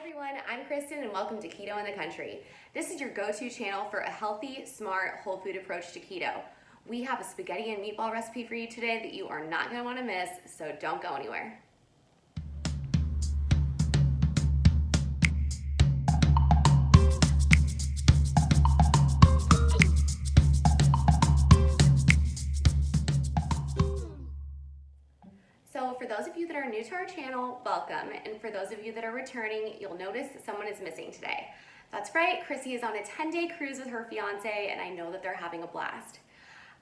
everyone, I'm Kristen and welcome to Keto in the Country. This is your go-to channel for a healthy, smart, whole food approach to keto. We have a spaghetti and meatball recipe for you today that you are not going to want to miss, so don't go anywhere. So for those of you that are new to our channel, welcome. And for those of you that are returning, you'll notice that someone is missing today. That's right, Chrissy is on a 10-day cruise with her fiance, and I know that they're having a blast.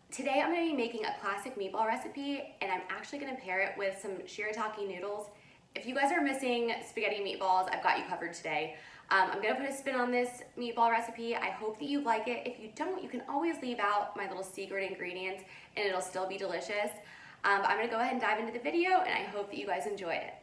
Today I'm going to be making a classic meatball recipe, and I'm actually going to pair it with some shirataki noodles. If you guys are missing spaghetti and meatballs, I've got you covered today. I'm going to put a spin on this meatball recipe. I hope that you like it. If you don't, you can always leave out my little secret ingredients, and it'll still be delicious. I'm going to go ahead and dive into the video, and I hope that you guys enjoy it.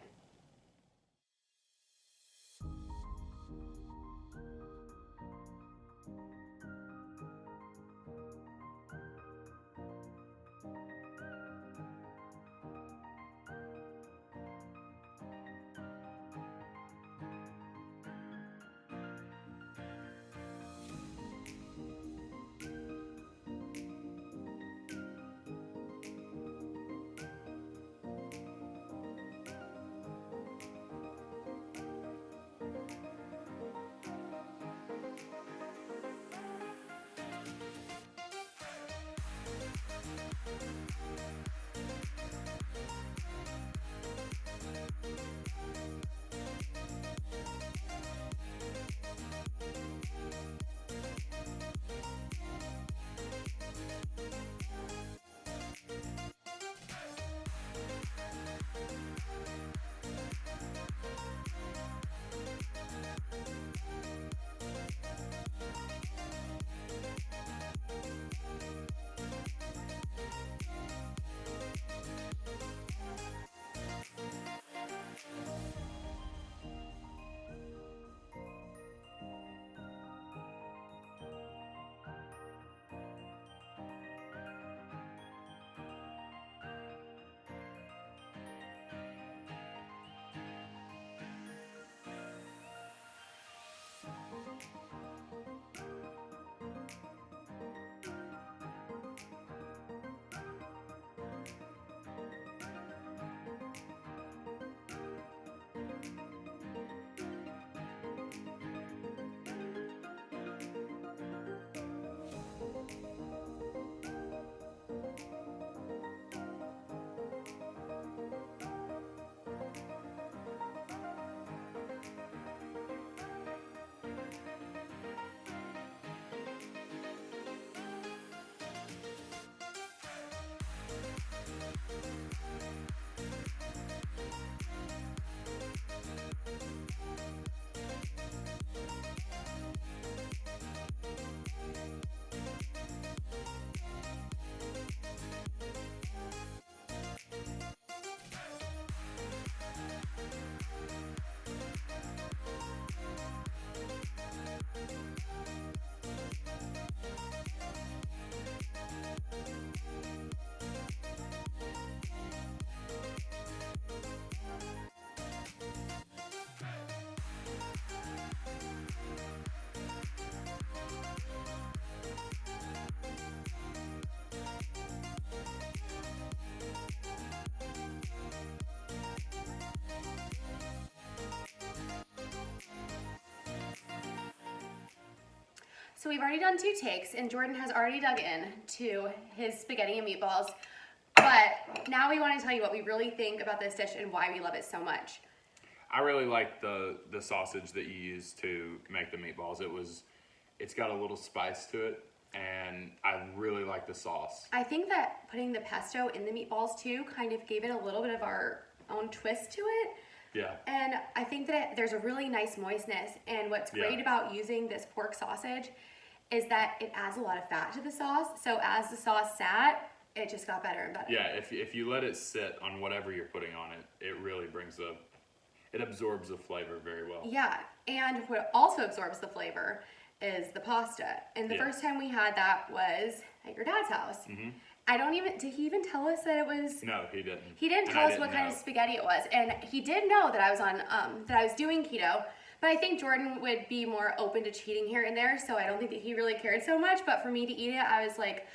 So we've already done 2 takes, and Jordan has already dug in to his spaghetti and meatballs. But now we want to tell you what we really think about this dish and why we love it so much. I really like the sausage that you use to make the meatballs. It's got a little spice to it, and I really like the sauce. I think that putting the pesto in the meatballs too kind of gave it a little bit of our own twist to it. Yeah. And I think that there's a really nice moistness, and what's great about using this pork sausage is that it adds a lot of fat to the sauce. So as the sauce sat, it just got better and better. Yeah, if you let it sit on whatever you're putting on it, it really it absorbs the flavor very well. Yeah, and what also absorbs the flavor is the pasta. And the first time we had that was at your dad's house. Mm-hmm. Did he even tell us that it was? No, he didn't. He didn't tell us what kind of spaghetti it was. And he did know that I was doing keto. But I think Jordan would be more open to cheating here and there, so I don't think that he really cared so much. But for me to eat it, I was like,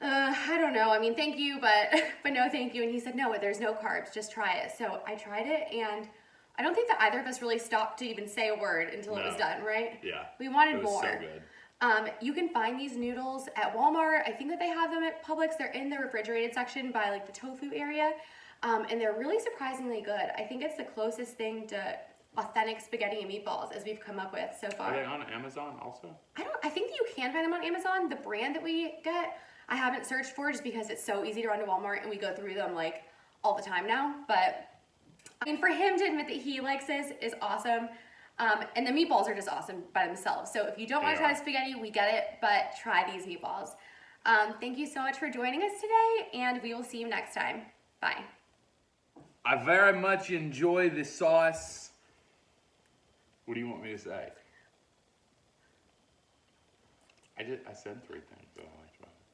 I don't know. I mean, thank you, but no thank you. And he said, no, there's no carbs, just try it. So I tried it, and I don't think that either of us really stopped to even say a word until it was done, right? Yeah. We wanted it was more. So good. You can find these noodles at Walmart. I think that they have them at Publix. They're in the refrigerated section by like the tofu area. And they're really surprisingly good. I think it's the closest thing to authentic spaghetti and meatballs as we've come up with so far. Are they on Amazon also? I think that you can find them on Amazon. The brand that we get, I haven't searched for just because it's so easy to run to Walmart and we go through them like all the time now. But I mean, for him to admit that he likes this is awesome. And the meatballs are just awesome by themselves. So if you don't want to try spaghetti, we get it, but try these meatballs. Thank you so much for joining us today, and we will see you next time. Bye. I very much enjoy the sauce. What do you want me to say? I said 3 things that I liked about it.